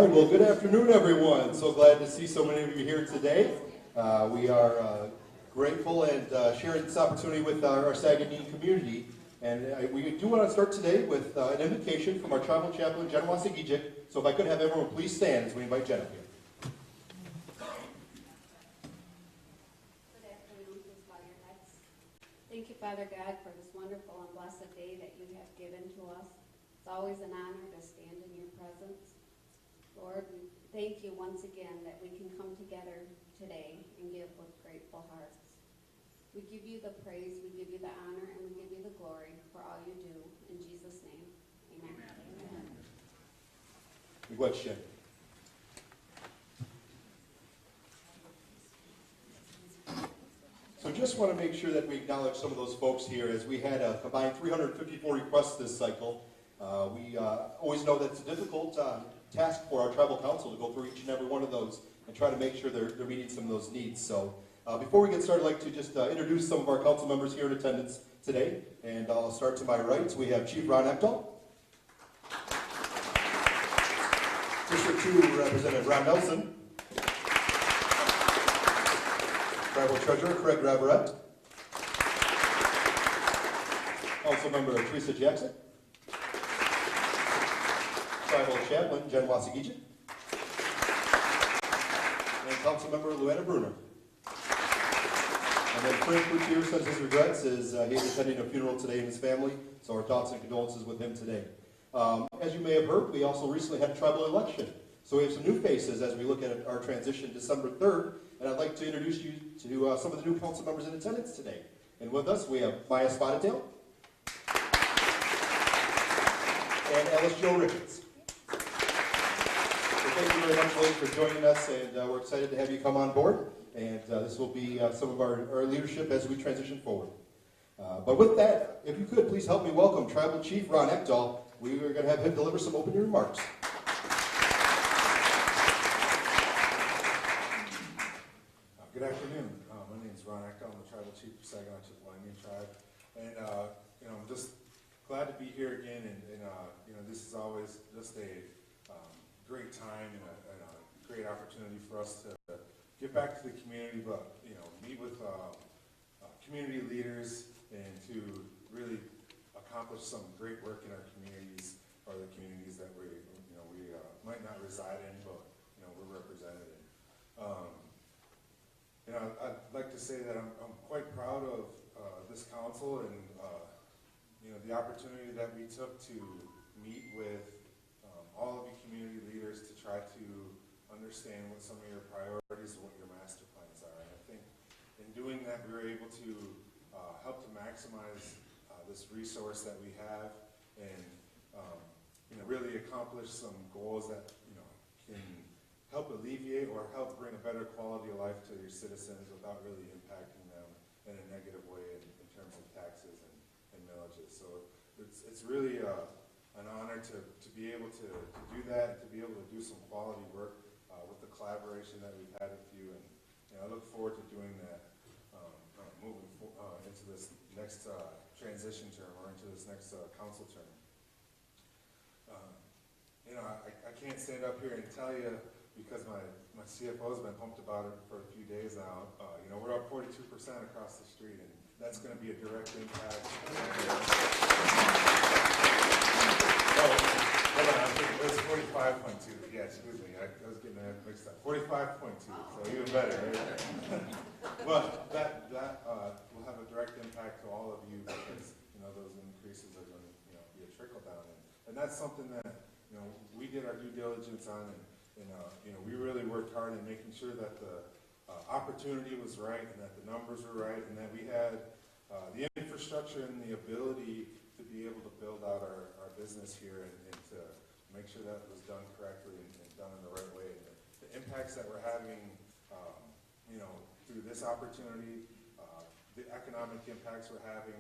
right, well, good afternoon, everyone. So glad to see so many of you here today. We are grateful and sharing this opportunity with our Saganing community. And we do want to start today with an invocation from our tribal chaplain, Jen Wasigijik. So if I could have everyone please stand as we invite Jen up here. Good afternoon. Please bow your heads. Thank you, Father God, for this wonderful and blessed day that you have given to us. It's always an honor to stand in your presence. Lord, we thank you once again that we can come together today and give with grateful hearts. We give you the praise, we give you the honor, and we give you the glory for all you do. In Jesus' name, amen. Amen. Question. So just want to make sure that we acknowledge some of those folks here, as we had a combined 354 requests this cycle. We always know that it's a difficult task for our tribal council to go through each and every one of those and try to make sure they're meeting some of those needs. So before we get started, I'd like to just introduce some of our council members here in attendance today. And I'll start to my right. We have Chief Ron Hextall. District 2 Representative Ron Nelson. Tribal Treasurer Craig Raverett. Council Member Teresa Jackson. Tribal Chaplain Jen Wasigijik. And Council Member Luana Bruner. And then Frank Routier says his regrets as he's attending a funeral today in his family, so our thoughts and condolences with him today. As you may have heard, we also recently had a tribal election, so we have some new faces as we look at our transition December 3rd, and I'd like to introduce you to some of the new council members in attendance today. And with us, we have Maya Spotted-Tail and Alice Jo Richards. So thank you very much, ladies, for joining us, and we're excited to have you come on board. And this will be some of our leadership as we transition forward. But with that, if you could, please help me welcome Tribal Chief Ron Hextall. We are going to have him deliver some opening remarks. Good afternoon. My name is Ron Hextall. I'm the Tribal Chief of Saganing Tribe. And, I'm just glad to be here again. And this is always just a great time and a great opportunity for us to give back to the community, but meet with community leaders and to really accomplish some great work in our communities, or the communities that we might not reside in, but we're represented in. I'd like to say that I'm quite proud of this council and the opportunity that we took to meet with all of you community leaders to try to understand what some of your priorities and what your master plans are. And I think in doing that, we were able to help to maximize this resource that we have and really accomplish some goals that can help alleviate or help bring a better quality of life to your citizens without really impacting them in a negative way in terms of taxes and millages. So it's really an honor to be able to do that and to be able to do some quality work with the collaboration that we've had with you, and I look forward to doing that moving into this next transition term, or into this next council term. I can't stand up here and tell you, because my CFO has been pumped about it for a few days now. We're up 42% across the street, and that's going to be a direct impact. Hold on, it was 45.2. Yeah, excuse me, I was getting that mixed up. 45.2, so even better, right? But that will have a direct impact to all of you, because those increases are going to be a trickle down, and that's something that we did our due diligence on, and we really worked hard in making sure that the opportunity was right, and that the numbers were right, and that we had the infrastructure and the ability to be able to build out our business here and to make sure that was done correctly and done in the right way. And the impacts that we're having, through this opportunity, the economic impacts we're having,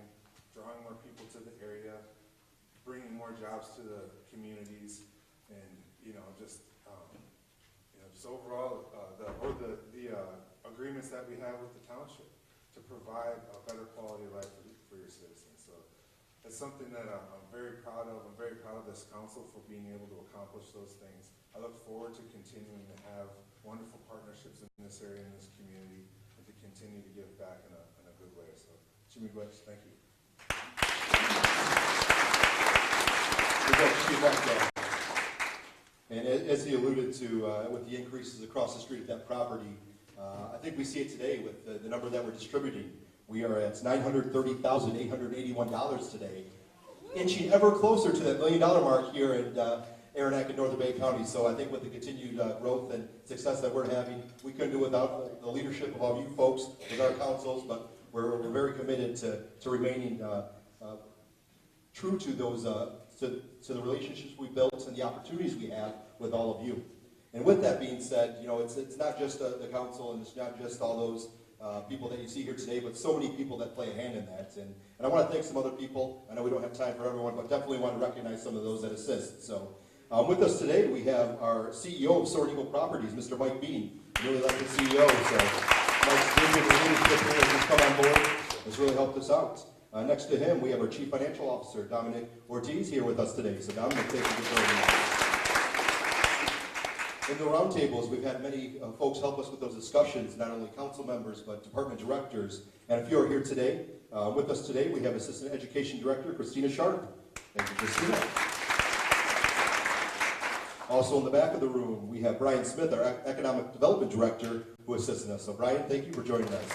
drawing more people to the area, bringing more jobs to the communities, and just overall the agreements that we have with the township to provide a better quality of life for your citizens. So it's something that I'm very proud of. I'm very proud of this council for being able to accomplish those things. I look forward to continuing to have wonderful partnerships in this area, in this community, and to continue to give back in a good way. So, Jimmy West, thank you. And as he alluded to, with the increases across the street at that property, I think we see it today with the number that we're distributing. We are at $930,881 today, inching ever closer to that $1 million mark here in Araneta and Northern Bay County. So I think with the continued growth and success that we're having, we couldn't do without the leadership of all you folks with our councils, but we're very committed to remaining true to those to the relationships we built and the opportunities we have with all of you. And with that being said, you know, it's not just the council, and it's not just all those people that you see here today, but so many people that play a hand in that. And I want to thank some other people. I know we don't have time for everyone, but definitely want to recognize some of those that assist. So with us today, we have our CEO of Soaring Eagle Properties, Mr. Mike Bean, really elected CEO. So Mike's vision and leadership here as he's come on board has really helped us out. Next to him, we have our Chief Financial Officer, Dominic Ortiz, here with us today. So Dominic, thank you for joining us. In the roundtables, we've had many folks help us with those discussions, not only council members, but department directors. And if you are here today, with us today, we have Assistant Education Director, Christina Sharp. Thank you, Christina. Also in the back of the room, we have Brian Smith, our Economic Development Director, who assists us. So Brian, thank you for joining us.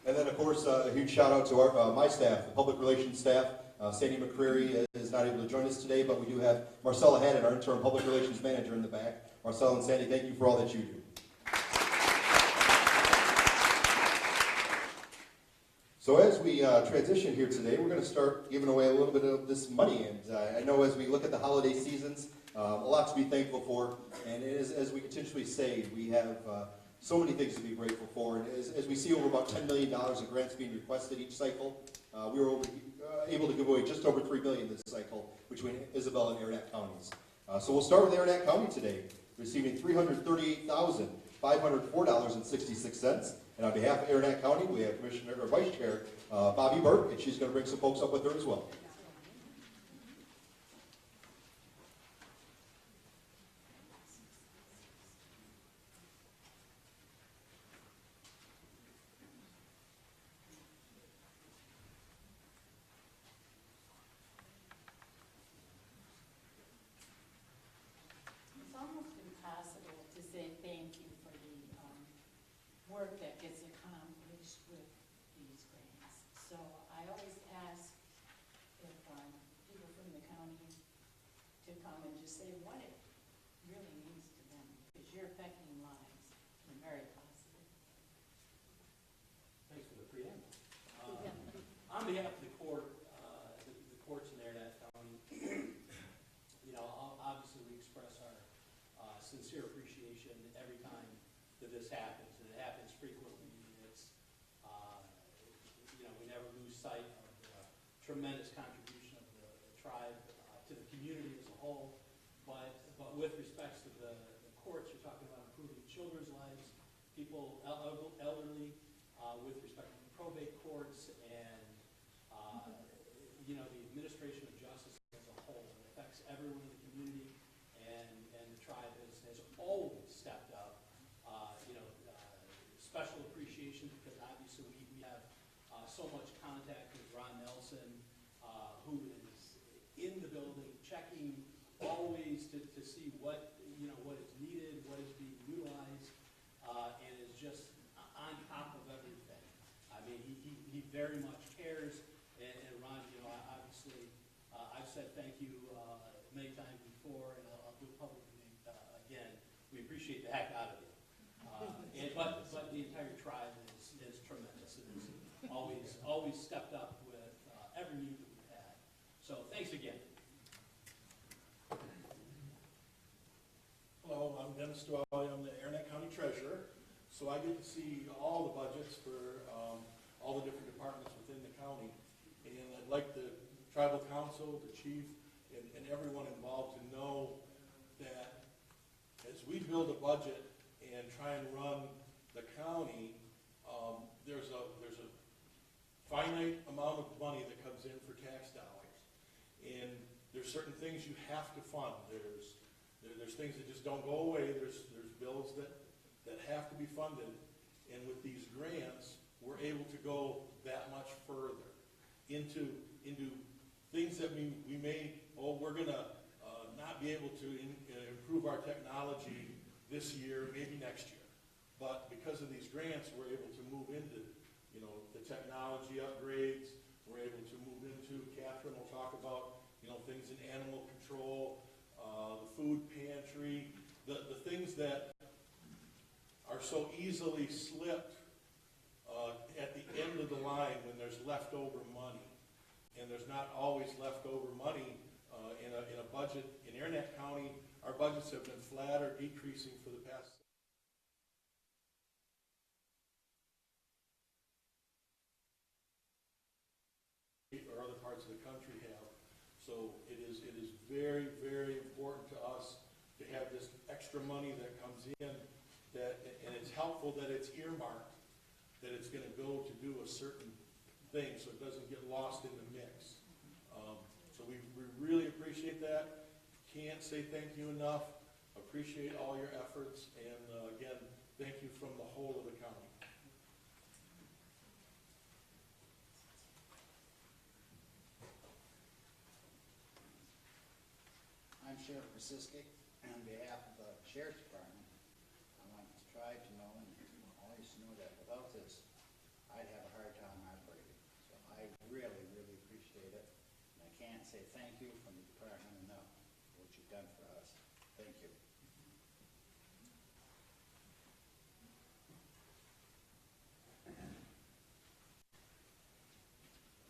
And then, of course, a huge shout out to my staff, the public relations staff. Sandy McCreary is not able to join us today, but we do have Marcella Haddon, our interim public relations manager, in the back. Marcella and Sandy, thank you for all that you do. So as we transition here today, we're going to start giving away a little bit of this money. And I know as we look at the holiday seasons, a lot to be thankful for. And as we continuously say, we have so many things to be grateful for. And as we see over about $10 million in grants being requested each cycle, we were able to give away just over $3 million this cycle between Isabel and Airnet counties. So we'll start with Airnet County today, receiving $338,504.66. And on behalf of Airnet County, we have Commissioner or Vice Chair Bobby Burke, and she's going to bring some folks up with her as well. Work that gets accomplished with these grants. So I always ask if people from the county to come and just say what it really means to them, because you're affecting lives in a very positive way. Thanks for the preamble. On behalf of the court, the courts in Airnet County, you know, obviously we express our sincere appreciation every time that this happens. Happens frequently. It's, you know, we never lose sight of the tremendous contribution of the tribe to the community as a whole. But with respect to the courts, you're talking about improving children's lives, people, elderly, with respect to the probate courts, and you know, the administration of justice as a whole. It affects everyone in the community, and the tribe has always stepped up. Special appreciation because obviously we have so much contact with Ron Nelson, who is in the building, checking always to see what is needed, what is being utilized, and is just on top of everything. I mean, he very much cares, and Ron, you know, obviously I've said thank you many times before, and I'll do it publicly again. We appreciate the heck out of you. But the entire tribe is tremendous. It has always stepped up with every need that we've had. So thanks again. Hello, I'm Dennis Dwelly. I'm the Airnet County Treasurer. So I get to see all the budgets for all the different departments within the county. And I'd like the tribal council, the chief, and everyone involved to know that as we build a budget and try and run the county, there's a finite amount of money that comes in for tax dollars. And there's certain things you have to fund. There's things that just don't go away. There's bills that have to be funded. And with these grants, we're able to go that much further into things that we may, we're gonna not be able to improve our technology this year, maybe next year. But because of these grants, we're able to move into, the technology upgrades. We're able to move into, Catherine will talk about, things in animal control, the food pantry, the things that are so easily slipped at the end of the line when there's leftover money. And there's not always leftover money in a budget. In Airnet County, our budgets have been flat or decreasing for the past or other parts of the country have. So it is very, very important to us to have this extra money that comes in, and it's helpful that it's earmarked, that it's going to go to do a certain thing, so it doesn't get lost in the mix. So we really appreciate that. Can't say thank you enough. Appreciate all your efforts, and again, thank you from the whole of the county. I'm Sheriff Brasiski, and on behalf of the Sheriff's Department, I want to try to know and always know that without this, I'd have a hard time operating. So I really, really appreciate it, and I can't say thank you from the department enough for what you've done for us. Thank you.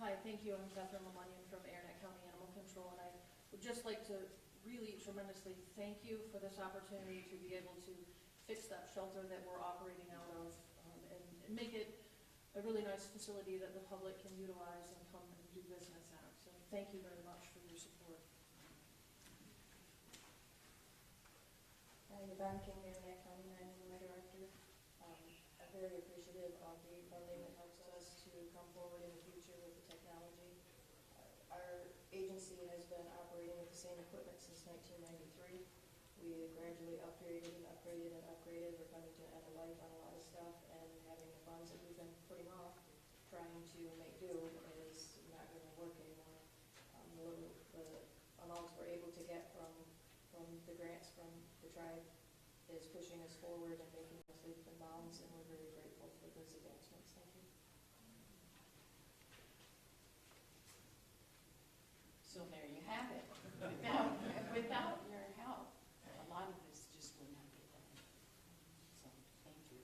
Hi, thank you. I'm Catherine Lemunion from Airnet County Animal Control, and I would just like to really tremendously thank you for this opportunity to be able to fix that shelter that we're operating out of, and make it a really nice facility that the public can utilize and come and do business at. So thank you very much for your support. Hi, Yvonne King, Airnet County 911 Director. I'm very appreciative of the funding that helps us to come forward in the future with the technology. Our agency has been operating with the same equipment since 1993. We gradually upgraded and upgraded and upgraded. We're coming to end of life on a lot of stuff, and having the funds that we've been putting off, trying to make do, is not going to work anymore. The amounts we're able to get from the grants from the tribe is pushing us forward and making us leaps and bounds, and we're very grateful for those advancements. Thank you. So there you have it. Without your help, a lot of this just would not get done. So thank you.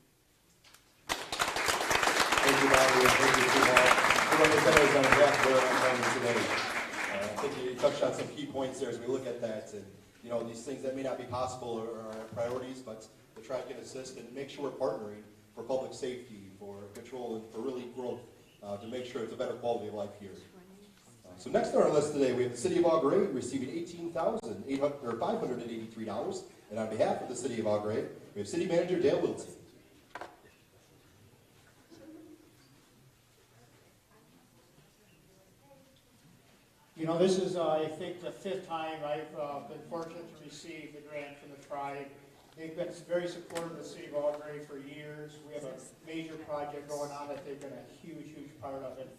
Thank you, Bobby, and thank you to all the representatives on behalf of Airnet County today. I think you touched on some key points there as we look at that, and these things that may not be possible are our priorities, but the tribe can assist and make sure we're partnering for public safety, for control, and for really growth to make sure it's a better quality of life here. So next on our list today, we have the City of Au Gres receiving $18,583, and on behalf of the City of Au Gres, we have City Manager Dale Wilson. This is, I think, the 5th time I've been fortunate to receive the grant from the tribe. They've been very supportive of the City of Au Gres for years. We have a major project going on that they've been a huge, huge part of it.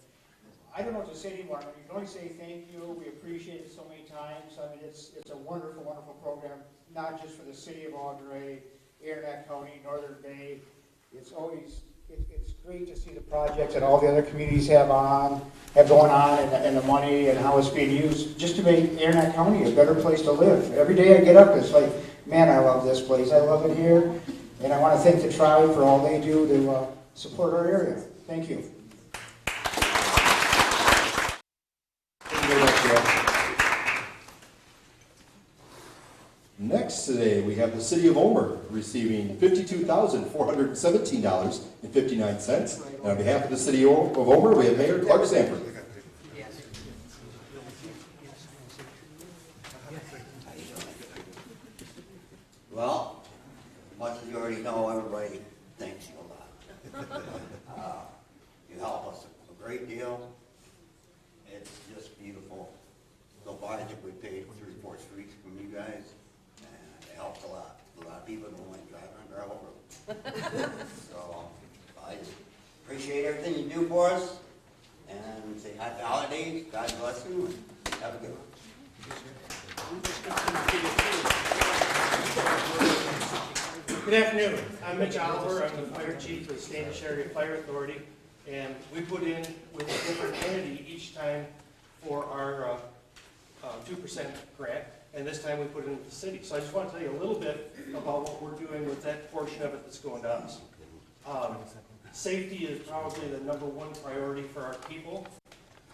I don't know what to say anymore. We can only say thank you. We appreciate it so many times. I mean, it's a wonderful, wonderful program, not just for the City of Au Gres, Airnet County, Northern Bay. It's great to see the projects that all the other communities have going on, and the money and how it's being used just to make Airnet County a better place to live. Every day I get up, it's like, man, I love this place. I love it here, and I want to thank the tribe for all they do to support our area. Thank you. Next today, we have the City of Omer receiving $52,417.59. And on behalf of the City of Omer, we have Mayor Clark Sanford. Well, much as you already know, everybody thanks you a lot. You help us a great deal. It's just beautiful so far. well, I think we paid 3-4 streets from you guys, and it helps a lot. A lot of people don't like driving on gravel roads. So, I just appreciate everything you do for us, and say happy holidays, God bless you, and have a good one. Good afternoon. I'm Mitch Oliver. I'm the fire chief of the Standish Area Fire Authority, and we put in with a different entity each time for our 2% grant, and this time we put it in with the city. So I just want to tell you a little bit about what we're doing with that portion of it that's going to us. Safety is probably the #1 priority for our people,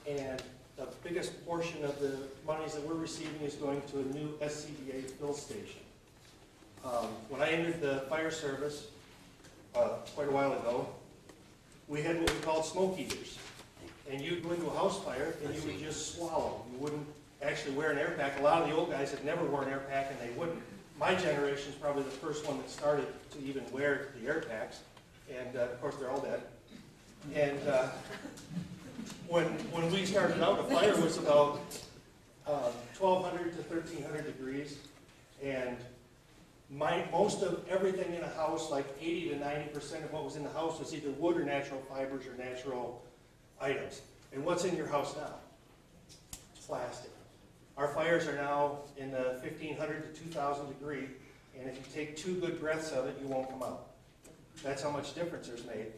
and the biggest portion of the monies that we're receiving is going to a new SCBA fill station. When I entered the fire service quite a while ago, we had what we called smoke eaters. And you'd go into a house fire and you would just swallow. You wouldn't actually wear an air pack. A lot of the old guys had never worn an air pack, and they wouldn't. My generation is probably the first one that started to even wear the air packs. And of course, they're all dead. And when we started out, the fire was about 1,200 to 1,300 degrees. And most of everything in a house, like 80 to 90% of what was in the house, was either wood or natural fibers or natural items. And what's in your house now? It's plastic. Our fires are now in the 1,500 to 2,000 degree, and if you take 2 good breaths of it, you won't come out. That's how much difference there's made.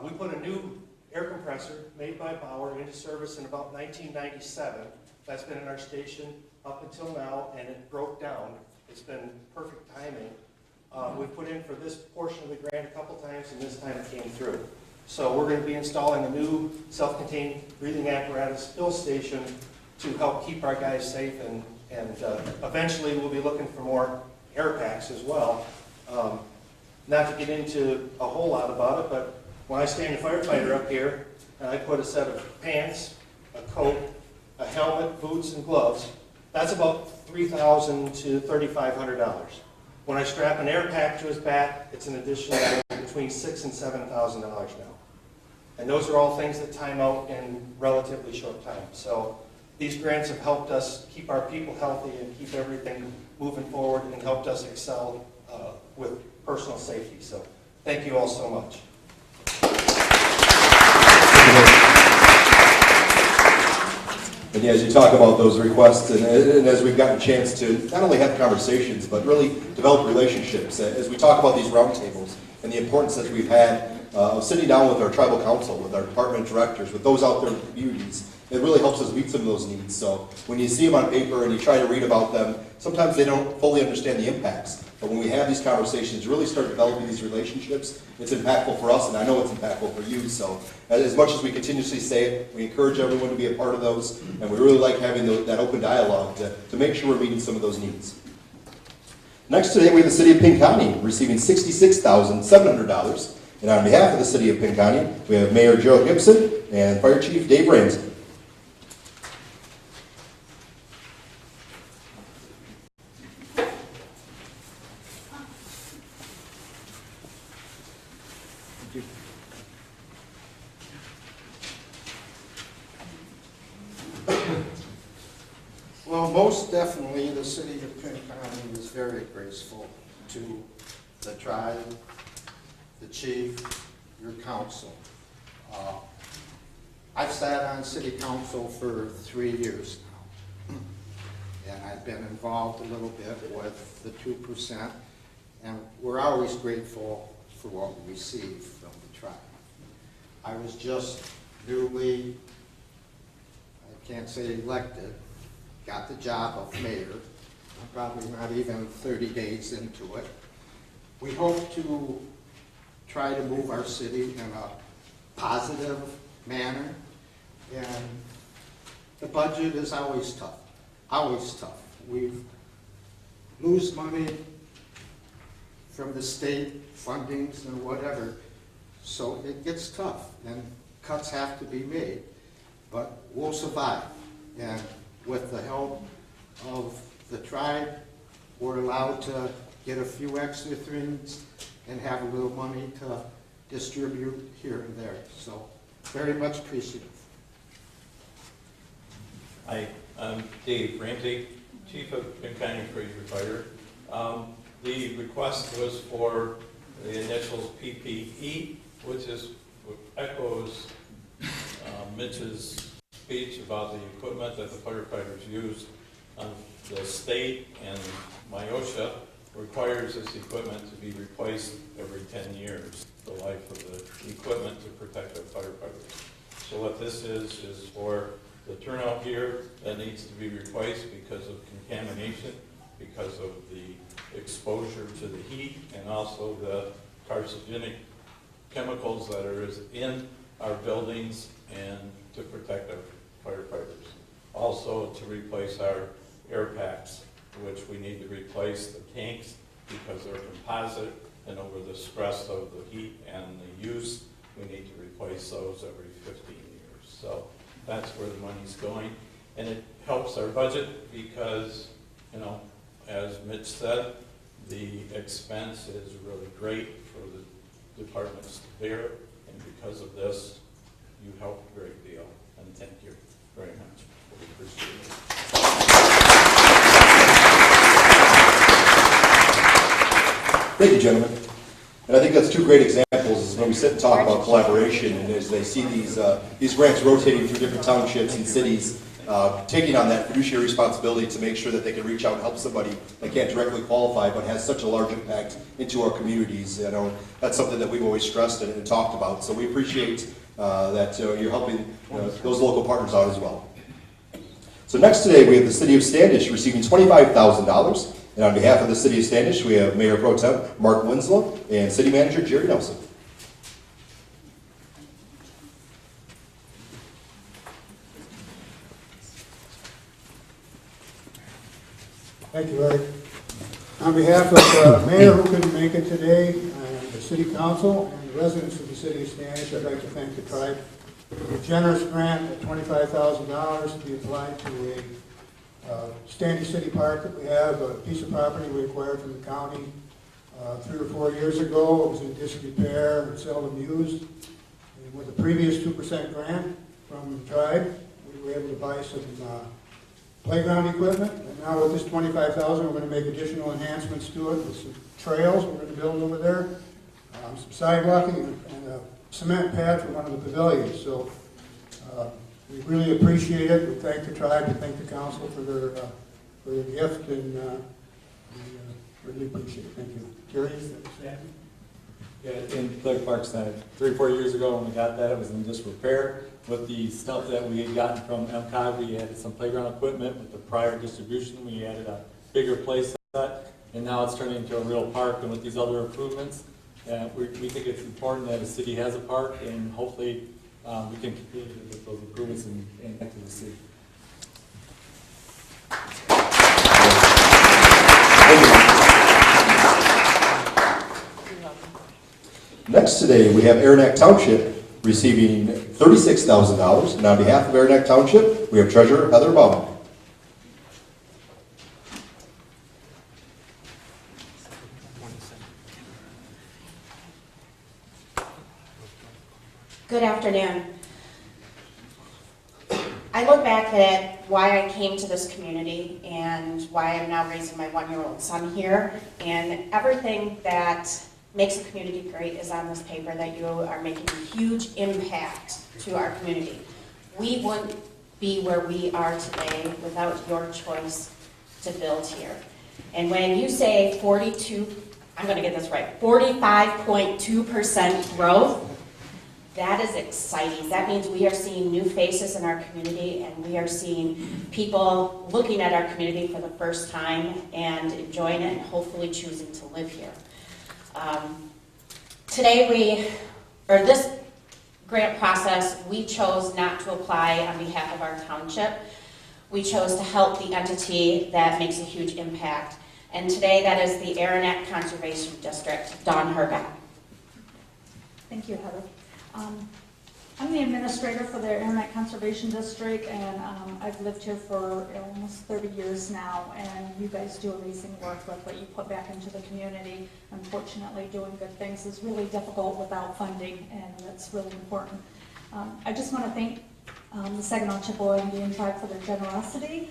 We put a new air compressor made by Bauer into service in about 1997. That's been in our station up until now, and it broke down. It's been perfect timing. We've put in for this portion of the grant a couple times, and this time it came through. So we're going to be installing a new self-contained breathing apparatus fill station to help keep our guys safe, and eventually we'll be looking for more air packs as well. Not to get into a whole lot about it, but when I stand a firefighter up here and I put a set of pants, a coat, a helmet, boots, and gloves, that's about $3,000 to $3,500. When I strap an air pack to his back, it's an additional between $6,000 and $7,000 now. And those are all things that time out in relatively short time. So these grants have helped us keep our people healthy and keep everything moving forward, and helped us excel with personal safety. So thank you all so much. And as you talk about those requests, and as we've gotten a chance to not only have conversations, but really develop relationships, as we talk about these roundtables and the importance that we've had of sitting down with our tribal council, with our department directors, with those out there in the communities, it really helps us meet some of those needs. So when you see them on paper and you try to read about them, sometimes they don't fully understand the impacts. But when we have these conversations, really start developing these relationships, it's impactful for us, and I know it's impactful for you. So as much as we continuously say it, we encourage everyone to be a part of those, and we really like having that open dialogue to make sure we're meeting some of those needs. Next today, we have the City of Pinconning receiving $66,700. And on behalf of the City of Pinconning, we have Mayor Joe Gibson and Fire Chief Dave Ramsey. Well, most definitely, the city of Pinconning is very graceful to the tribe, the chief, your council. I've sat on city council for 3 years now, and I've been involved a little bit with the 2%, and we're always grateful for what we receive from the tribe. I was just newly, I can't say elected, got the job of mayor. I'm probably not even 30 days into it. We hope to try to move our city in a positive manner, and the budget is always tough, always tough. We lose money from the state fundings and whatever, so it gets tough, and cuts have to be made, but we'll survive. And with the help of the tribe, we're allowed to get a few extra things and have a little money to distribute here and there. So very much appreciative. Hi, I'm Dave Ramsey, Chief of Saganing Tribal Center. The request was for the initials PPE, which is what echoes Mitch's speech about the equipment that the firefighters use. The state and MIOSHA requires this equipment to be replaced every 10 years, the life of the equipment to protect our firefighters. So what this is for the turnout gear that needs to be replaced because of contamination, because of the exposure to the heat, and also the carcinogenic chemicals that are in our buildings, and to protect our firefighters. Also to replace our air packs, which we need to replace the tanks because they're composite, and over the stress of the heat and the use, we need to replace those every 15 years. So that's where the money's going. And it helps our budget because, you know, as Mitch said, the expense is really great for the departments to bear, and because of this, you help a great deal. And thank you very much. We appreciate it. Thank you, gentlemen. And I think that's two great examples is when we sit and talk about collaboration, and as they see these grants rotating through different townships and cities, taking on that fiduciary responsibility to make sure that they can reach out and help somebody that can't directly qualify but has such a large impact into our communities. You know, that's something that we've always stressed and talked about. So we appreciate that you're helping those local partners out as well. So next today we have the City of Standish receiving $25,000. And on behalf of the City of Standish, we have Mayor Pro Tem Mark Winslow and City Manager Jerry Nelson. Thank you, Larry. On behalf of the mayor who couldn't make it today, and the city council, and the residents of the city of Standish, I'd like to thank the tribe for a generous grant of $25,000 to be applied to a Standish City Park that we have, a piece of property we acquired from the county 3 or 4 years ago. It was in disrepair and seldom used. And with the previous 2% grant from the tribe, we were able to buy some playground equipment. And now with this $25,000, we're going to make additional enhancements to it with some trails we're going to build over there, some sidewalking, and a cement pad for one of the pavilions. So we really appreciate it. We thank the tribe, we thank the council for their gift, and we really appreciate it. Thank you. Jerry? Yeah, in Clegg Park Center, 3 or 4 years ago when we got that, it was in disrepair. With the stuff that we had gotten from MCOG, we added some playground equipment. With the prior distribution, we added a bigger play set, and now it's turning into a real park. And with these other improvements, we think it's important that the city has a park, and hopefully we can continue with those improvements and back to the city. Next today, we have Araneta Township receiving $36,000. And on behalf of Airnet Township, we have Treasurer Heather Bauman. Good afternoon. I look back at why I came to this community and why I'm now raising my 1-year-old son here, and everything that makes a community great is on this paper, that you are making a huge impact to our community. We wouldn't be where we are today without your choice to build here. And when you say 45.2% growth, that is exciting. That means we are seeing new faces in our community, and we are seeing people looking at our community for the first time and enjoying it and hopefully choosing to live here. This grant process, we chose not to apply on behalf of our township. We chose to help the entity that makes a huge impact. And today that is the Airnet Conservation District, Dawn Herbeck. Thank you, Heather. I'm the administrator for the Airnet Conservation District, and I've lived here for almost 30 years now, and you guys do amazing work with what you put back into the community. Unfortunately, doing good things is really difficult without funding, and that's really important. I just want to thank the Saginaw Chippewa Indian Tribe for their generosity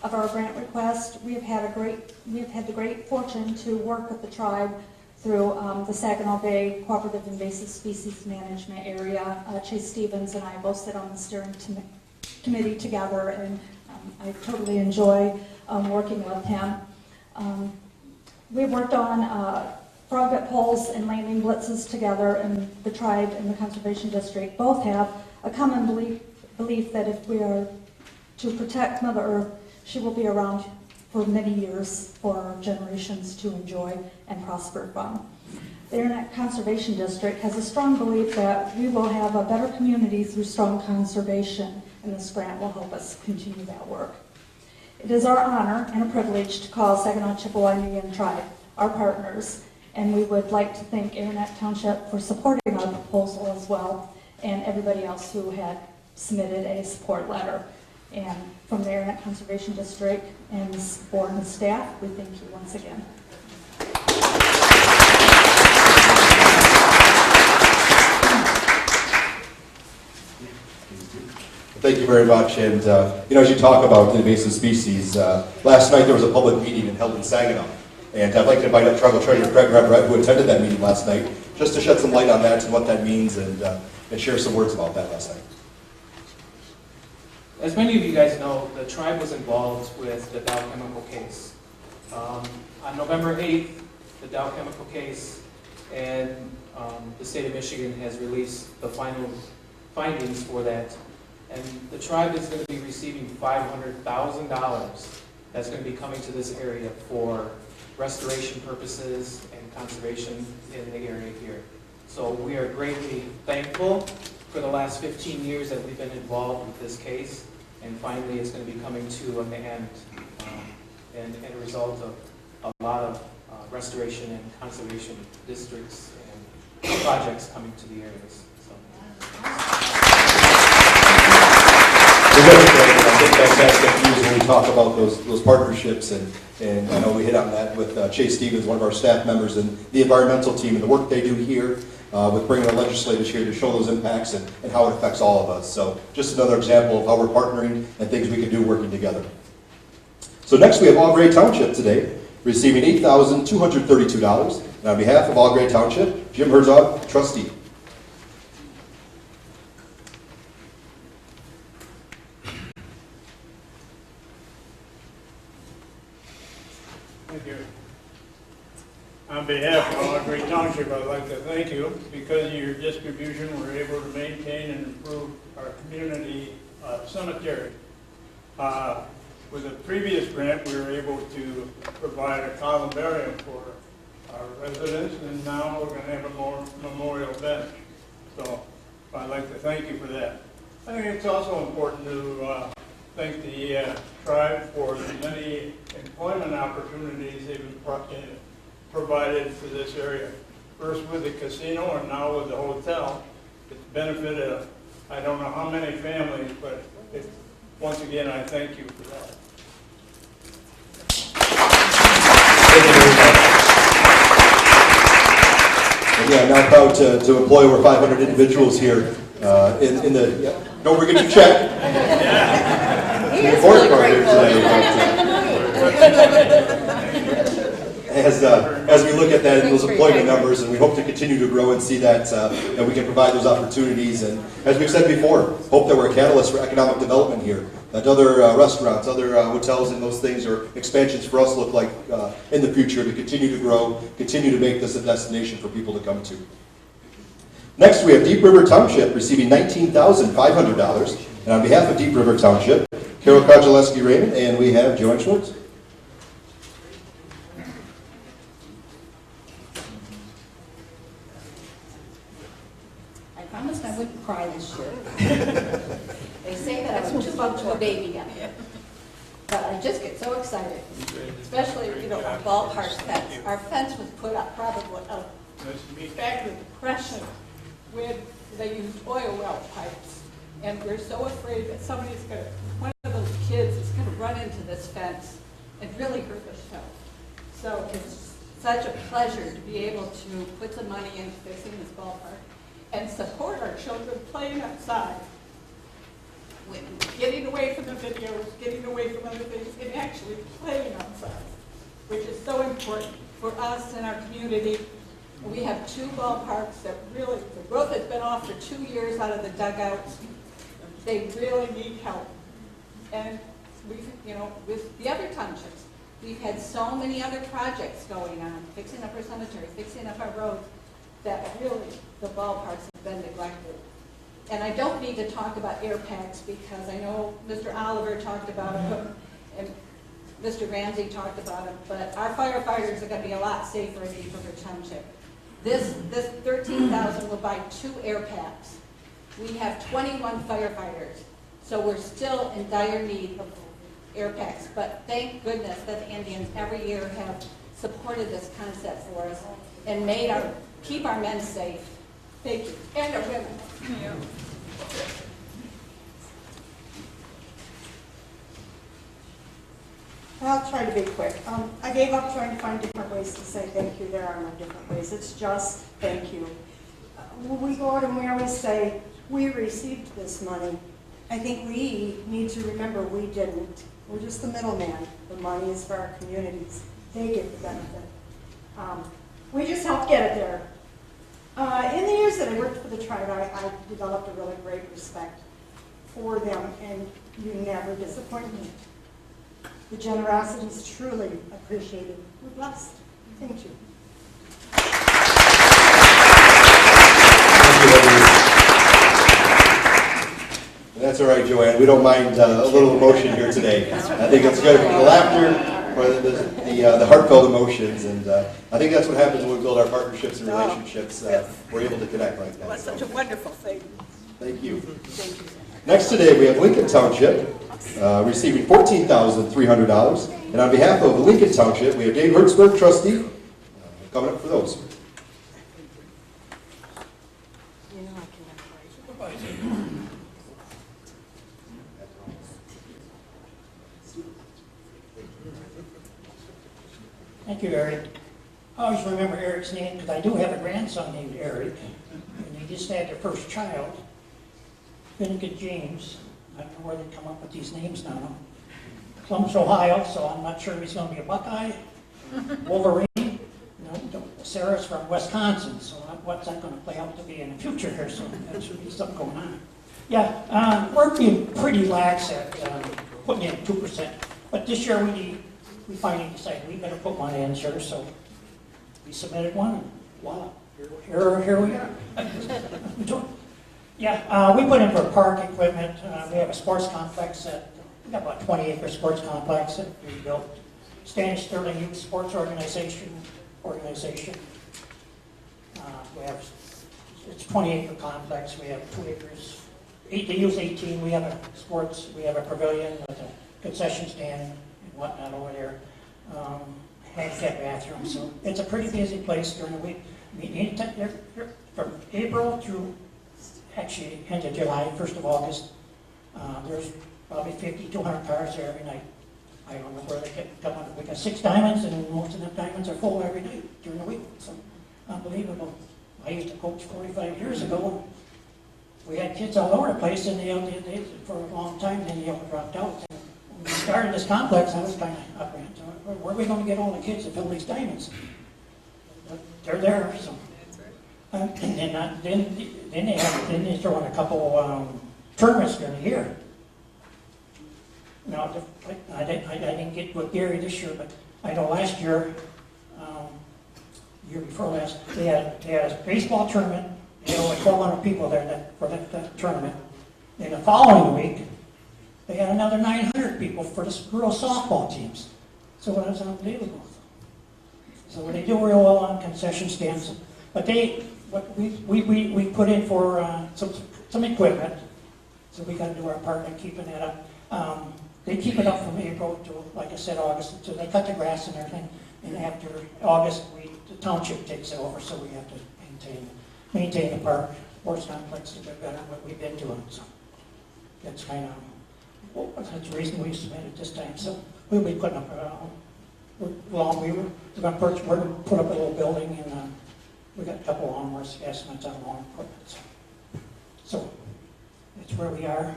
of our grant request. We have had the great fortune to work with the tribe through the Saginaw Bay Cooperative Invasive Species Management Area. Chase Stevens and I both sit on the steering committee together, and I totally enjoy working with him. We've worked on frog gut poles and landing blitzes together, and the tribe and the Conservation District both have a common belief that if we are to protect Mother Earth, she will be around for many years for our generations to enjoy and prosper from. The Airnet Conservation District has a strong belief that we will have a better community through strong conservation, and this grant will help us continue that work. It is our honor and a privilege to call Saganing Chippewa Indian Tribe our partners, and we would like to thank Araneta Township for supporting our proposal as well, and everybody else who had submitted a support letter. And from the Airnet Conservation District and this board and staff, we thank you once again. Thank you very much. And as you talk about the invasive species, last night there was a public meeting held in Saginaw. And I'd like to invite up Tribal Treasurer Craig Redbrett, who attended that meeting last night, just to shed some light on that and what that means, and share some words about that last night. As many of you guys know, the tribe was involved with the Dow Chemical case. On November 8th, the Dow Chemical case, and the state of Michigan has released the final findings for that. And the tribe is going to be receiving $500,000 that's going to be coming to this area for restoration purposes and conservation in the area here. So we are greatly thankful for the last 15 years that we've been involved with this case, and finally it's going to be coming to an end, and a result of a lot of restoration and conservation districts and projects coming to the areas. I think fantastic news when we talk about those partnerships, and I know we hit on that with Chase Stevens, one of our staff members, and the environmental team, and the work they do here with bringing our legislators here to show those impacts and how it affects all of us. So just another example of how we're partnering and things we can do working together. So next we have Great Township today, receiving $8,232. And on behalf of Great Township, Jim Herzog, trustee. Thank you. On behalf of Great Township, I'd like to thank you. Because of your distribution, we're able to maintain and improve our community cemetery. With a previous grant, we were able to provide a columbarium for our residents, and now we're going to have a memorial bench. So I'd like to thank you for that. I think it's also important to thank the tribe for the many employment opportunities they've provided for this area. First with the casino and now with the hotel. It's benefited, I don't know how many families, but once again, I thank you for that. And yeah, I'm now proud to employ over 500 individuals here in the, yeah, don't forget your check. The important part here today. As we look at that and those employment numbers, and we hope to continue to grow and see that we can provide those opportunities. And as we've said before, hope that we're a catalyst for economic development here. That other restaurants, other hotels and those things or expansions for us look like in the future to continue to grow, continue to make this a destination for people to come to. Next, we have Deep River Township receiving $19,500. And on behalf of Deep River Township, Carol Kojaleski-Raymond, and we have Joanne Schwartz. I promised I wouldn't cry this year. They say that I'm too much of a baby yet. But I just get so excited, especially, our ballpark fence. Our fence was put up probably back in the Depression when they used oil well pipes. And we're so afraid that one of those kids is going to run into this fence and really hurt herself. So it's such a pleasure to be able to put some money into fixing this ballpark and support our children playing outside. getting away from the videos, getting away from other things, and actually playing outside, which is so important for us and our community. We have 2 ballparks that really, the growth has been off for 2 years out of the dugouts. They really need help. And we've, with the other townships, we've had so many other projects going on, fixing up our cemetery, fixing up our roads, that really the ballparks have been neglected. And I don't need to talk about air packs because I know Mr. Oliver talked about them and Mr. Ramsey talked about them, but our firefighters are going to be a lot safer in Beaver Township. This $13,000 will buy 2 air packs. We have 21 firefighters, so we're still in dire need of air packs. But thank goodness that the Indians every year have supported this concept for us and keep our men safe. Thank you, and our women. Yeah. I'll try to be quick. I gave up trying to find different ways to say thank you. There are no different ways. It's just thank you. We go out and we always say, we received this money. I think we need to remember we didn't. We're just the middleman. The money is for our communities. They get the benefit. We just helped get it there. In the years that I worked for the tribe, I developed a really great respect for them, and you never disappoint me. The generosity is truly appreciated. We're blessed. Thank you. That's all right, Joanne. We don't mind a little emotion here today. I think it's good. The laughter, or the heartfelt emotions, and I think that's what happens when we build our partnerships and relationships. We're able to connect like that. Well, that's such a wonderful thing. Thank you. Thank you. Next today we have Lincoln Township receiving $14,300. And on behalf of Lincoln Township, we have Dave Hertzberg, trustee, coming up for those. Thank you, Eric. I always remember Eric's name because I do have a grandson named Eric, and he just had their first child, Finnegan James. I don't know where they come up with these names now. Columbus, Ohio, so I'm not sure if he's going to be a Buckeye, Wolverine. Sarah's from Wisconsin, so what's that going to play out to be in the future here? So that should be something going on. Yeah, we're being pretty lax at putting in 2%, but this year we finally decided we better put one in, sure. So we submitted one, and voila, here we are. Yeah, we put in for park equipment. We have a sports complex we got about 20-acre sports complex that we built. Standish Youth Sports Organization. We have, it's a 20-acre complex. We have 2 acres. They use 18. We have a sports. We have a pavilion with a concession stand and whatnot over there. Handicap bathroom. So it's a pretty busy place during the week. I mean, from April through actually end of July, 1st of August, there's probably 50, 200 cars there every night. I don't know where they come on. We got 6 diamonds, and most of them diamonds are full every night during the week. So unbelievable. I used to coach 45 years ago. We had kids all over the place, and they for a long time, then they all dropped out. And when we started this complex, I was kind of up there. So where are we going to get all the kids to fill these diamonds? But they're there. So. And then they throw in a couple tournaments during the year. Now, I didn't get with Gary this year, but I know last year, year before last, they had a baseball tournament. They had over 1,200 people there for that tournament. Then the following week, they had another 900 people for the girls softball teams. So it was unbelievable. So they do real well on concession stands, but we put in for some equipment, so we got to do our part in keeping that up. They keep it up from April to, like I said, August. So they cut the grass and everything, and after August, the township takes it over, so we have to maintain the park. Sports complex a bit better than what we've been doing. So that's kind of that's the reason we submitted this time. So we'll be putting up. We're going to put up a little building, and we got a couple of lawnmowers, estimates on lawn equipment. So that's where we are.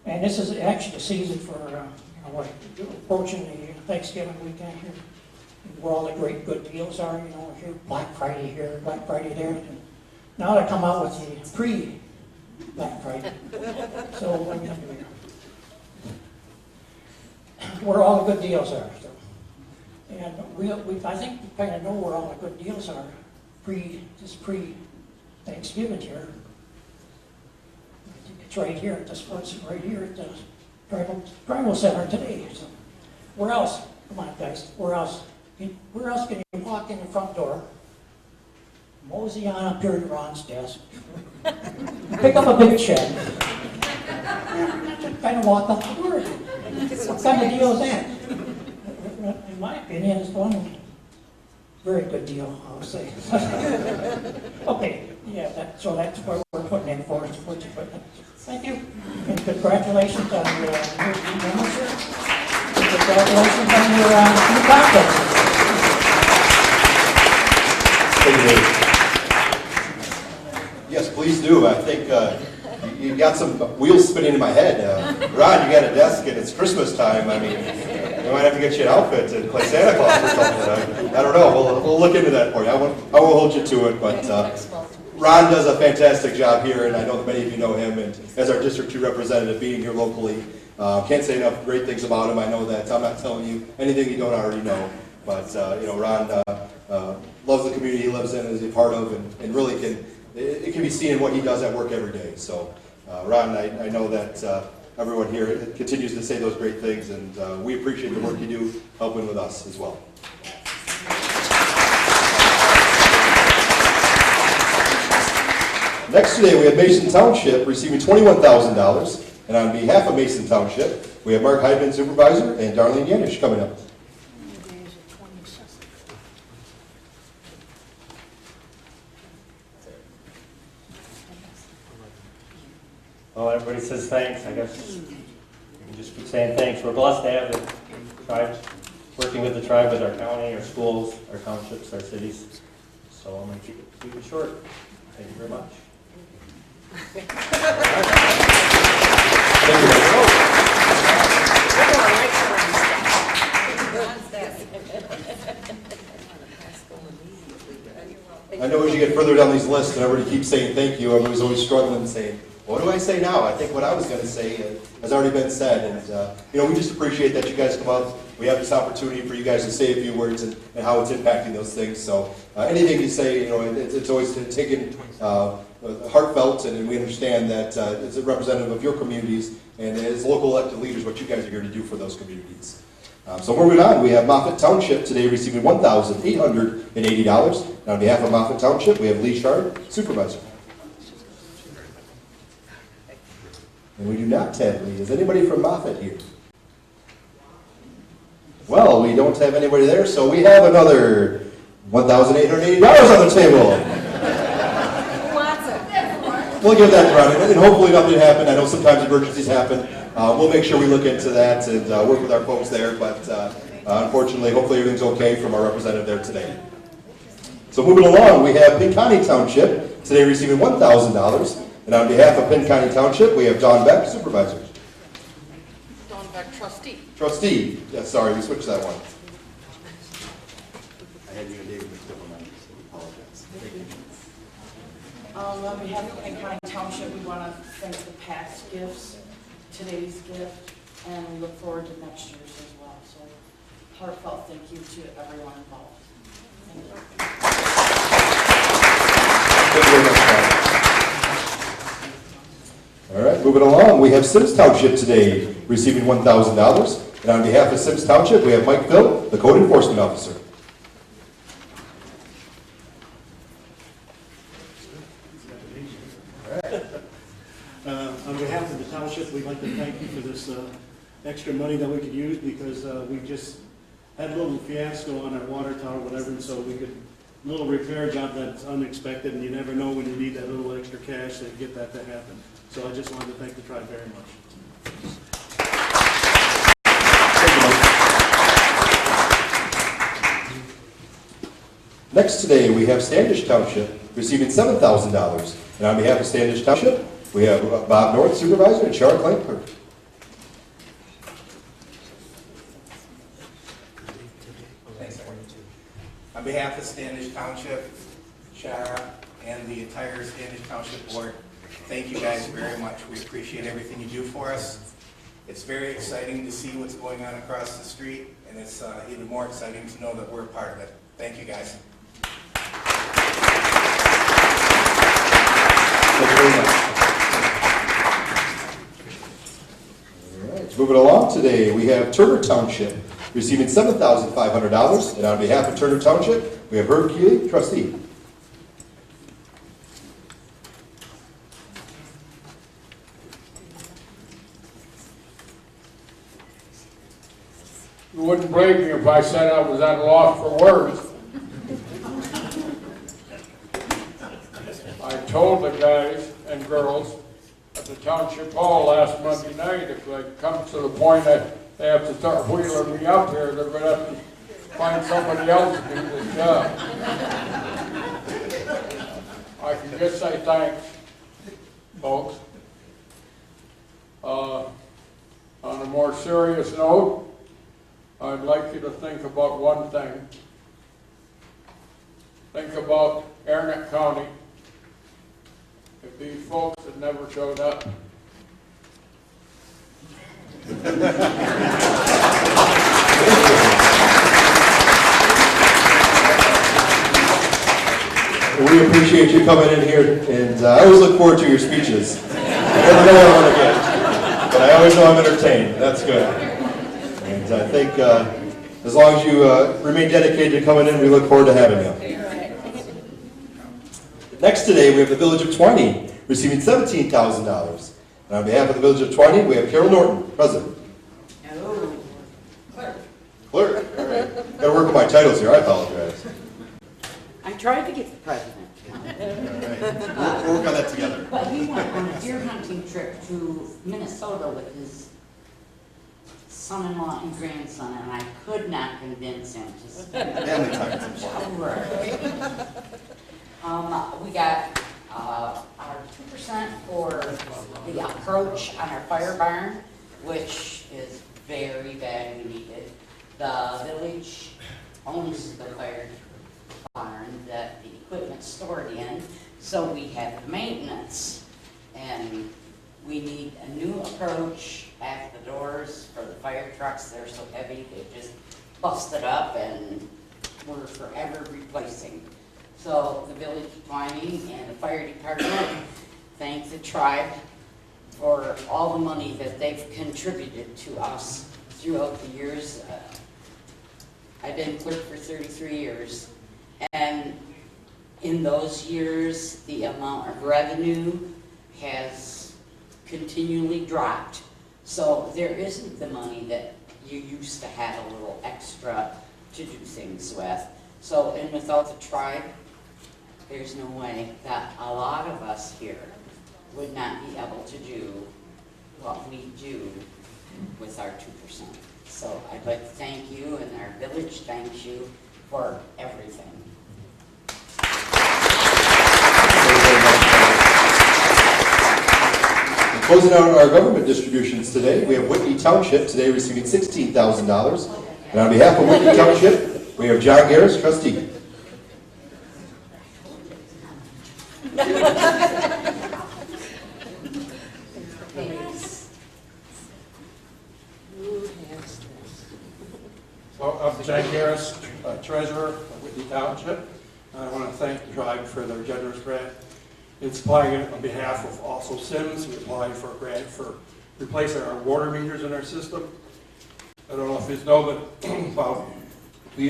And this is actually the season for, we're approaching the Thanksgiving weekend here, where all the great good deals are, here, Black Friday here, Black Friday there. And now they come out with the pre-Black Friday. So, where all the good deals are. So. And I think we kind of know where all the good deals are pre-Thanksgiving here. It's right here at this place, right here at the Tribal Center today. So, where else? Come on, guys. Where else? Where else can you walk in the front door, mosey on up here to Ron's desk, pick up a big check, and kind of walk up the door? What kind of deal is that? In my opinion, it's one very good deal, I would say. Okay, yeah, so that's what we're putting in for us. Thank you, and congratulations on your new membership. Congratulations on your new conference. Yes, please do. I think you got some wheels spinning in my head. Ron, you got a desk and it's Christmas time. I mean, we might have to get you an outfit and play Santa Claus or something. I don't know. We'll look into that for you. I won't hold you to it, but Ron does a fantastic job here, and I know that many of you know him. And as our District 2 representative, being here locally, can't say enough great things about him. I know that I'm not telling you anything you don't already know. But Ron loves the community he lives in, is a part of, and really it can be seen in what he does at work every day. So, Ron, I know that everyone here continues to say those great things, and we appreciate the work you do helping with us as well. Next today, we have Mason Township receiving $21,000, and on behalf of Mason Township, we have Mark Heidman, Supervisor, and Darlene Yanish coming up. Well, everybody says thanks. I guess we can just keep saying thanks. We're blessed to have the tribe, working with the tribe, with our county, our schools, our townships, our cities. So I'm going to keep it short. Thank you very much. Thank you. I know as you get further down these lists and everybody keeps saying thank you, everybody's always struggling and saying, what do I say now? I think what I was going to say has already been said. And, we just appreciate that you guys come out. We have this opportunity for you guys to say a few words and how it's impacting those things. So anything you say, it's always taken heartfelt, and we understand that as a representative of your communities and as local elected leaders, what you guys are here to do for those communities. So moving on, we have Moffett Township today receiving $1,880. And on behalf of Moffett Township, we have Lee Shard, Supervisor. And we do not have Lee. Is anybody from Moffett here? Well, we don't have anybody there, so we have another $1,880 on the table. Who wants it? We'll give that to Ron, and hopefully nothing happened. I know sometimes emergencies happen. We'll make sure we look into that and work with our folks there, but unfortunately, hopefully everything's okay from our representative there today. So moving along, we have Pin County Township today receiving $1,000. And on behalf of Pin County Township, we have Don Beck, Supervisor. Don Beck, Trustee. Trustee. Yeah, sorry, we switched that one. I had you and David mixed up on that, so we apologize. Thank you. On behalf of Pin County Township, we want to thank the past gifts, today's gift, and we look forward to next year's as well. So heartfelt thank you to everyone involved. Thank you. Thank you very much, Don. All right, moving along, we have Sims Township today receiving $1,000. And on behalf of Sims Township, we have Mike Phil, the Code Enforcement Officer. All right. On behalf of the township, we'd like to thank you for this extra money that we could use, because we just had a little fiasco on our water tower, whatever, and so we could, a little repair job that's unexpected, and you never know when you need that little extra cash to get that to happen. So I just wanted to thank the tribe very much. Next today, we have Standish Township receiving $7,000. And on behalf of Standish Township, we have Bob North, Supervisor, and Charlotte Clank, Clerk. On behalf of Standish Township, Shara, and the entire Standish Township Board, thank you guys very much. We appreciate everything you do for us. It's very exciting to see what's going on across the street, and it's even more exciting to know that we're a part of it. Thank you, guys. Thank you very much. All right, moving along today, we have Turner Township receiving $7,500. And on behalf of Turner Township, we have Herb Keeley, trustee. You wouldn't believe me if I said I was at a loss for words. I told the guys and girls at the township hall last Monday night, if it comes to the point that they have to start wheeling me up here, they're going to have to find somebody else to do this job. I can just say thanks, folks. On a more serious note, I'd like you to think about one thing. Think about Airnet County. If these folks had never showed up. We appreciate you coming in here, and I always look forward to your speeches. I never know what I'm going to get, but I always know I'm entertained. That's good. And I think as long as you remain dedicated to coming in, we look forward to having you. Next today, we have the Village of Twining receiving $17,000. And on behalf of the Village of Twining, we have Carol Norton, President. Hello. Clerk. All right. Got to work with my titles here. I apologize. I tried to get the president. All right. We'll work on that together. But he went on a deer hunting trip to Minnesota with his son-in-law and grandson, and I could not convince him to spend family time is important. We got our 2% for the approach on our fire barn, which is very badly needed. The village owns the fire barn that the equipment's stored in, so we have maintenance. And we need a new approach at the doors for the fire trucks. They're so heavy, they just busted up and we're forever replacing. So the Village of Twining and the fire department thank the tribe for all the money that they've contributed to us throughout the years. I've been clerk for 33 years, and in those years, the amount of revenue has continually dropped. So there isn't the money that you used to have a little extra to do things with. So, and without the tribe, there's no way that a lot of us here would not be able to do what we do with our 2%. So I'd like to thank you, and our village thanks you for everything. Closing out our government distributions today, we have Wiki Township today receiving $16,000. And on behalf of Wiki Township, we have John Garris, trustee. So I'm John Garris, treasurer of Wiki Township. I want to thank the tribe for their generous grant. It's applying it on behalf of also Sims. We applied for a grant for replacing our water meters in our system. I don't know if you know, but about 3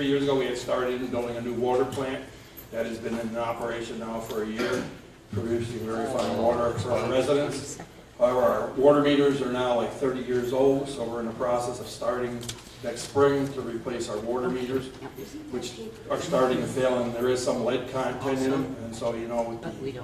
years ago, we had started in building a new water plant that has been in operation now for a year, producing very fine water for our residents. However, our water meters are now like 30 years old, so we're in the process of starting next spring to replace our water meters, which are starting to fail, and there is some lead content in them. And so, you know, with the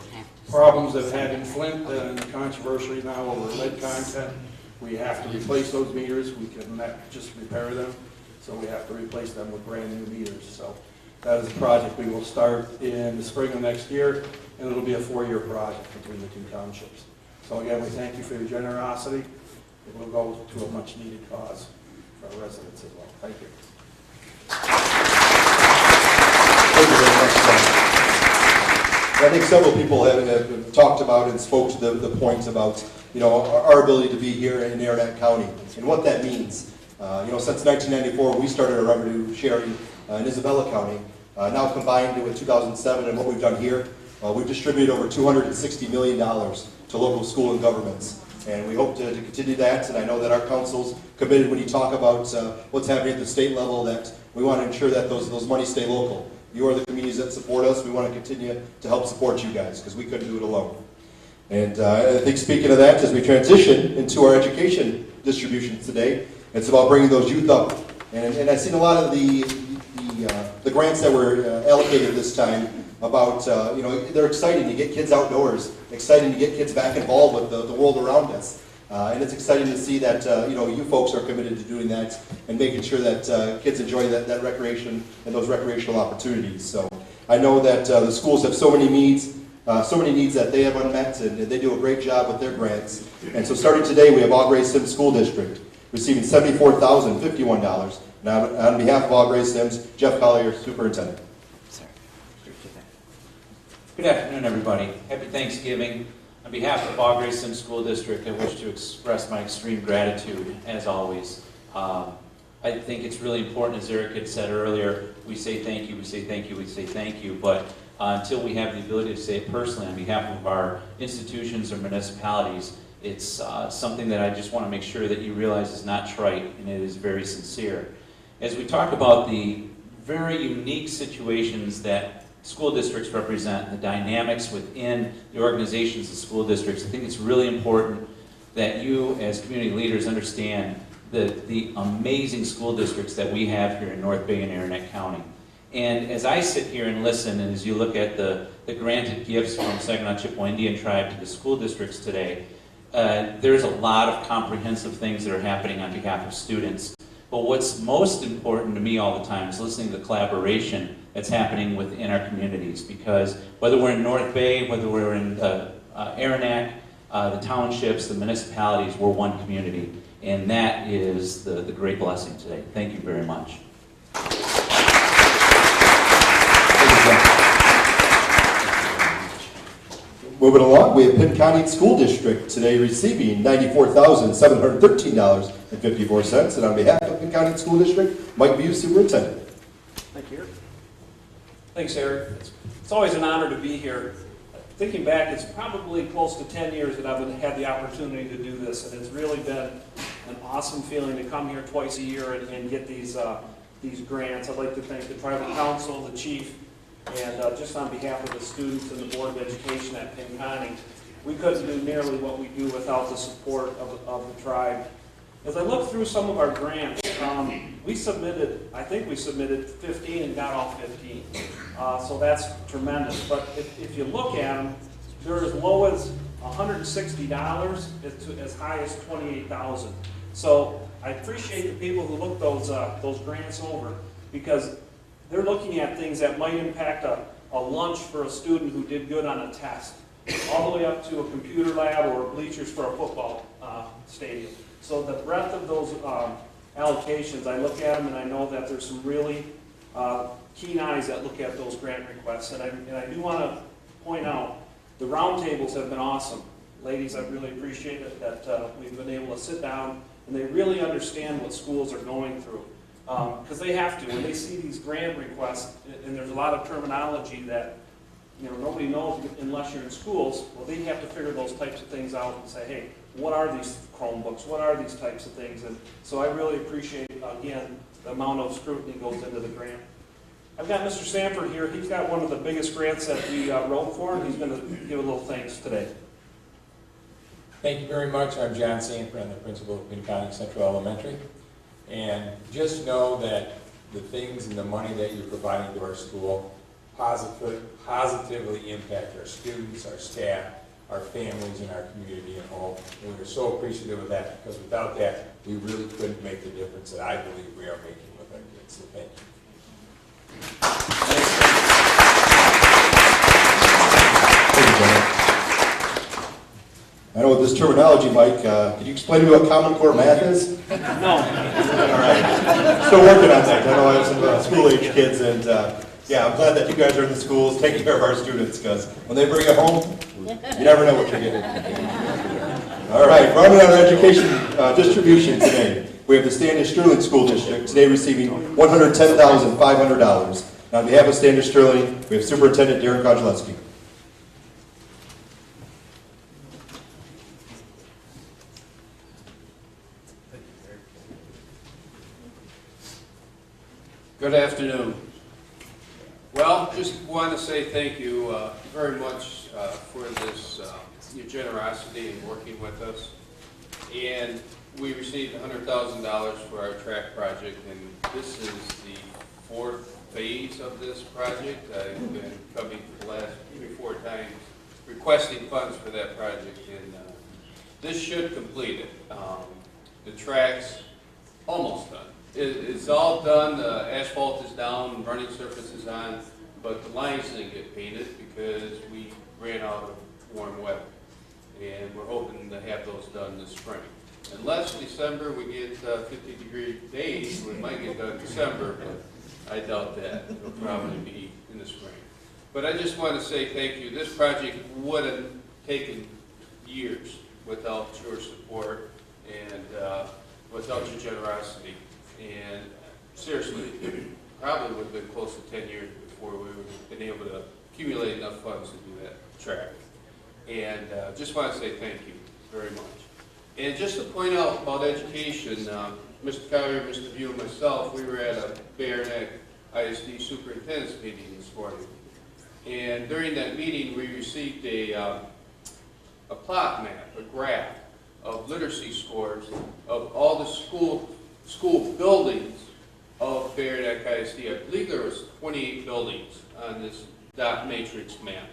problems that had in Flint and the controversy now over lead content, we have to replace those meters. We cannot just repair them, so we have to replace them with brand new meters. So that is a project we will start in the spring of next year, and it'll be a 4-year project between the two townships. So again, we thank you for your generosity. It will go to a much needed cause for our residents as well. Thank you. Thank you very much, Tom. I think several people have talked about and spoke to the points about, our ability to be here in Araneta County and what that means. Since 1994, we started our revenue sharing in Isabella County. Now combined with 2007 and what we've done here, we've distributed over $260 million to local school and governments. And we hope to continue that, and I know that our council's committed when you talk about what's happening at the state level, that we want to ensure that those monies stay local. You are the communities that support us. We want to continue to help support you guys, because we couldn't do it alone. And I think speaking of that, as we transition into our education distributions today, it's about bringing those youth up. And I've seen a lot of the grants that were allocated this time about, they're exciting to get kids outdoors, exciting to get kids back involved with the world around us. And it's exciting to see that, you folks are committed to doing that and making sure that kids enjoy that recreation and those recreational opportunities. So I know that the schools have so many needs that they have unmet, and they do a great job with their grants. And so starting today, we have Aubrey Sims School District receiving $74,051. Now, on behalf of Aubrey Sims, Jeff Collier, Superintendent. Good afternoon, everybody. Happy Thanksgiving. On behalf of Aubrey Sims School District, I wish to express my extreme gratitude, as always. I think it's really important, as Eric had said earlier, we say thank you, we say thank you, we say thank you, but until we have the ability to say it personally on behalf of our institutions or municipalities, it's something that I just want to make sure that you realize is not trite, and it is very sincere. As we talk about the very unique situations that school districts represent, the dynamics within the organizations of school districts, I think it's really important that you as community leaders understand the amazing school districts that we have here in North Bay and Airnet County. And as I sit here and listen, and as you look at the granted gifts from Saganing Chippewa Indian Tribe to the school districts today, there's a lot of comprehensive things that are happening on behalf of students. But what's most important to me all the time is listening to the collaboration that's happening within our communities, because whether we're in North Bay, whether we're in Araneta, the townships, the municipalities, we're one community. And that is the great blessing today. Thank you very much. Moving along, we have Penn County School District today receiving $94,713.54. And on behalf of Penn County School District, Mike Buse, Superintendent. Thank you. Thanks, Eric. It's always an honor to be here. Thinking back, it's probably close to 10 years that I've had the opportunity to do this, and it's really been an awesome feeling to come here twice a year and get these grants. I'd like to thank the Tribal Council, the Chief, and just on behalf of the students and the Board of Education at Penn County, we couldn't do nearly what we do without the support of the tribe. As I look through some of our grants, I think we submitted 15 and got all 15. So that's tremendous. But if you look at them, they're as low as $160 to as high as $28,000. So I appreciate the people who look those grants over, because they're looking at things that might impact a lunch for a student who did good on a test, all the way up to a computer lab or bleachers for a football stadium. So the breadth of those allocations, I look at them and I know that there's some really keen eyes that look at those grant requests. And I do want to point out, the roundtables have been awesome. Ladies, I really appreciate it that we've been able to sit down and they really understand what schools are going through. Because they have to. When they see these grant requests, and there's a lot of terminology that nobody knows unless you're in schools, well, they have to figure those types of things out and say, hey, what are these Chromebooks? What are these types of things? And so I really appreciate, again, the amount of scrutiny goes into the grant. I've got Mr. Sanford here. He's got one of the biggest grants that we wrote for, and he's going to give a little thanks today. Thank you very much. I'm John Sanford. I'm the principal of Wiki County Central Elementary. And just know that the things and the money that you're providing to our school positively impact our students, our staff, our families, and our community at home. And we're so appreciative of that, because without that, we really couldn't make the difference that I believe we are making with our kids. So thank you. Thank you, John. I know with this terminology, Mike, could you explain to me what Common Core math is? No. All right. Still working on that. I know I have some school-age kids, and Yeah, I'm glad that you guys are in the schools taking care of our students, because when they bring it home, you never know what you're getting. All right, rounding out our education distribution today, we have the Standish Sterling School District, today receiving $110,500. On behalf of Standish Sterling, we have Superintendent Darren Kozlowski. Good afternoon. Well, just want to say thank you very much for this, your generosity in working with us. And we received $100,000 for our track project, and this is the 4th phase of this project. I've been coming for the last 3 or 4 times requesting funds for that project, and this should complete it. The track's almost done. It's all done, the asphalt is down, running surface is on, but the lines didn't get painted because we ran out of warm weather. And we're hoping to have those done this spring. Unless December we get 50-degree days, we might get done in December, but I doubt that. It'll probably be in the spring. But I just want to say thank you. This project would have taken years without your support and without your generosity. And seriously, it probably would have been close to 10 years before we would have been able to accumulate enough funds to do that track. And just want to say thank you very much. And just to point out about education, Mr. Collier, Mr. View, and myself, we were at a Airnet ISD superintendent's meeting this morning. And during that meeting, we received a plot map, a graph of literacy scores of all the school buildings of Araneta ISD. I believe there was 28 buildings on this dot matrix map.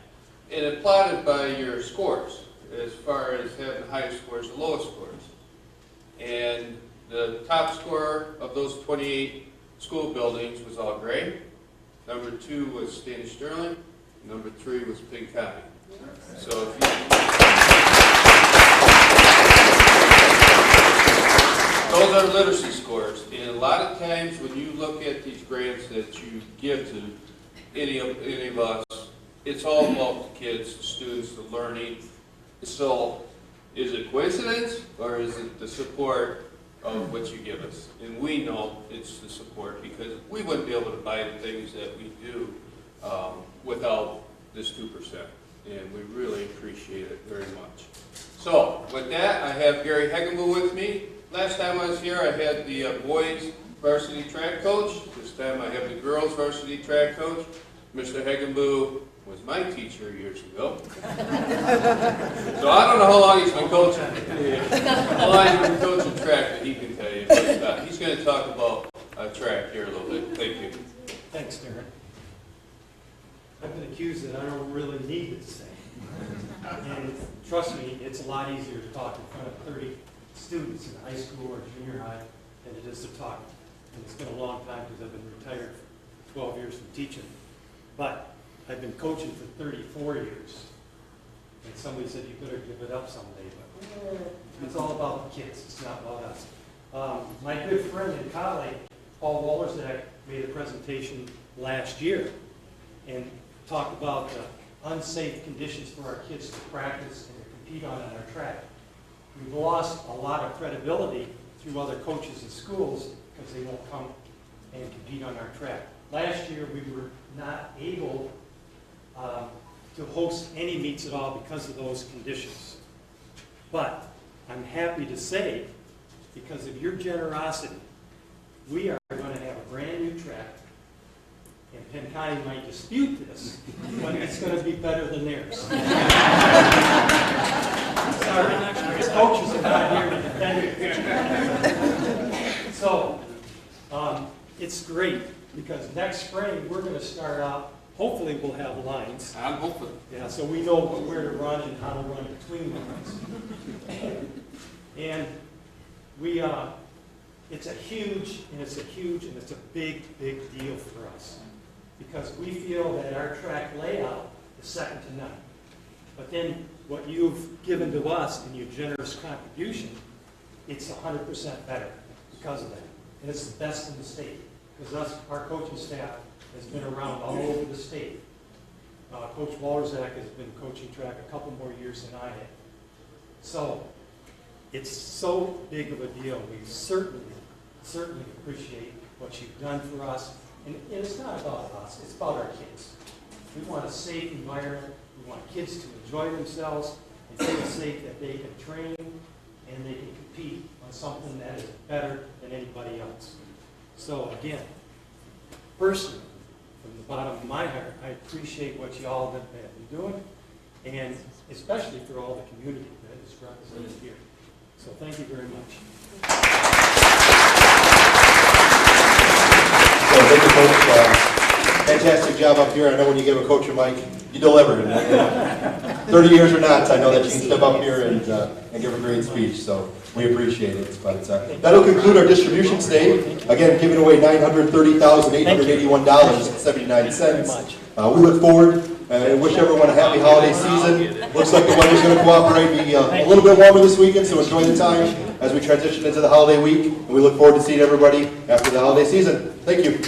And it plotted by your scores, as far as having the highest scores, the lowest scores. And the top score of those 28 school buildings was all gray. Number 2 was Standish Sterling. Number 3 was Pig County. So if you... Those are literacy scores, and a lot of times when you look at these grants that you give to any of us, it's all about the kids, the students, the learning. So, is it coincidence, or is it the support of what you give us? And we know it's the support, because we wouldn't be able to buy the things that we do without this 2%. And we really appreciate it very much. So, with that, I have Gary Hegenbu with me. Last time I was here, I had the boys varsity track coach. This time I have the girls varsity track coach. Mr. Hegenbu was my teacher years ago. So I don't know how long he's been coaching. How long he's been coaching track, but he can tell you. But he's going to talk about track here a little bit. Thank you. Thanks, Darren. I've been accused that I don't really need to say. And trust me, it's a lot easier to talk in front of 30 students in high school or junior high than it is to talk. And it's been a long time because I've been retired for 12 years from teaching. But I've been coaching for 34 years. And somebody said you better give it up someday. But it's all about the kids. It's not about us. My good friend and colleague, Paul Wallerzak, made a presentation last year and talked about the unsafe conditions for our kids to practice and to compete on our track. We've lost a lot of credibility through other coaches in schools because they won't come and compete on our track. Last year we were not able to host any meets at all because of those conditions. But I'm happy to say, because of your generosity, we are going to have a brand new track, and Penn County might dispute this, but it's going to be better than theirs. Sorry, the coaches are not here to defend it. So, it's great, because next spring we're going to start out, hopefully we'll have lines. I'm hoping. Yeah, so we know where to run and how to run between lines. And we, it's a huge and it's a big, big deal for us, because we feel that our track layout is second to none. But then what you've given to us in your generous contribution, it's 100% better because of that. And it's the best in the state, because our coaching staff has been around all over the state. Coach Walrzak has been coaching track a couple more years than I have. So it's so big of a deal. We certainly appreciate what you've done for us. And it's not about us, it's about our kids. We want a safe environment. We want kids to enjoy themselves and feel safe that they can train and they can compete on something that is better than anybody else. So again, personally, from the bottom of my heart, I appreciate what you all have been doing, and especially for all the community that is represented here. So thank you very much. So thank you, Coach. Fantastic job up here. I know when you give a coach a mic, you deliver. 30 years or not, I know that you can step up here and give a great speech. So we appreciate it. But that'll conclude our distribution today. Again, giving away $930,881.79. We look forward and wish everyone a happy holiday season. Looks like the weather's going to cooperate, be a little bit warmer this weekend, so enjoy the time as we transition into the holiday week. And we look forward to seeing everybody after the holiday season. Thank you.